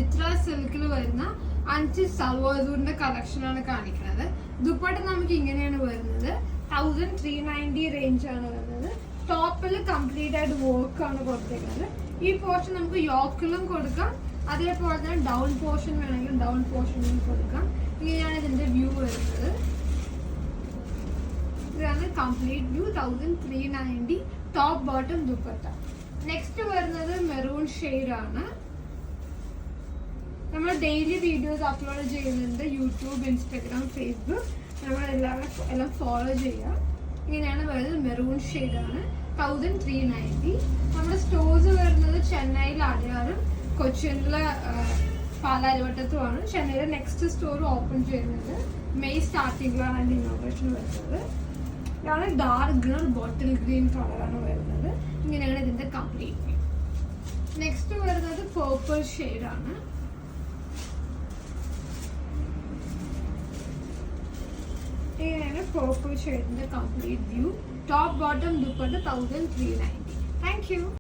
മിത്ര സിൽക്കിൽ വരുന്ന 5 സൽവാസൂറിന്റെ കളക്ഷൻ ആണ് കാണിക്കുന്നത്. ദുപ്പട്ട നമുക്ക് ഇങ്ങനെയാണ് വരുന്നത്. 1390 റേഞ്ച് ആണ് വരുന്നത്. ടോപ്പിൽ കംപ്ലീറ്റ് ആയിട്ട് വർക്ക് ആണ് കൊടുത്തേക്കുന്നത്. ഈ പോർഷൻ നമുക്ക് യോക്കിലും കൊടുക്കാം, അതേപോലെ തന്നെ ഡൗൺ പോർഷൻ വേണമെങ്കിൽ ഡൗൺ പോർഷനിലും കൊടുക്കാം. ഇങ്ങനെയാണ് ഇതിന്റെ വ്യൂ വരുന്നത്. ഇതാണ് complete view. 1390 top bottom dupatta. Next വരുന്നത് മെറൂൺ ഷെയ്ഡ് ആണ്. നമ്മൾ ഡെയിലി വീഡിയോസ് അപ്ലോഡ് ചെയ്യുന്നുണ്ട്. യൂട്യൂബ്, ഇൻസ്റ്റാഗ്രാം, ഫേസ്ബുക്ക് നമ്മൾ എല്ലാം ഫോളോ ചെയ്യാം. ഇങ്ങനെയാണ് വരുന്നത്. മെറൂൺ ഷെയ്ഡ് ആണ്. 1390. നമ്മുടെ സ്റ്റോഴ്സ് വരുന്നത് ചെന്നൈയിൽ അടയാറും കൊച്ചിയിലെ പാലാരിവട്ടത്തുമാണ്. ചെന്നൈയിലെ നെക്സ്റ്റ് സ്റ്റോർ ഓപ്പൺ ചെയ്യുന്നത് മെയ് സ്റ്റാർട്ടിങ്ങിലാണ് അതിന്റെ ഇന്നോഗ്രേഷൻ വരുന്നത്. ഇതാണ് ഡാർക്ക് ഗ്രീൻ, ബോട്ടിൽ ഗ്രീൻ കളറാണ് വരുന്നത്. ഇങ്ങനെയാണ് ഇതിന്റെ കംപ്ലീറ്റ് വ്യൂ. നെക്സ്റ്റ് വരുന്നത് പേർപ്പിൾ ഷെയ്ഡ് ആണ്. ഇങ്ങനെയാണ് പേർപ്പിൾ ഷെയ്ഡിന്റെ complete view. Top bottom dupatta 1390. Thank U.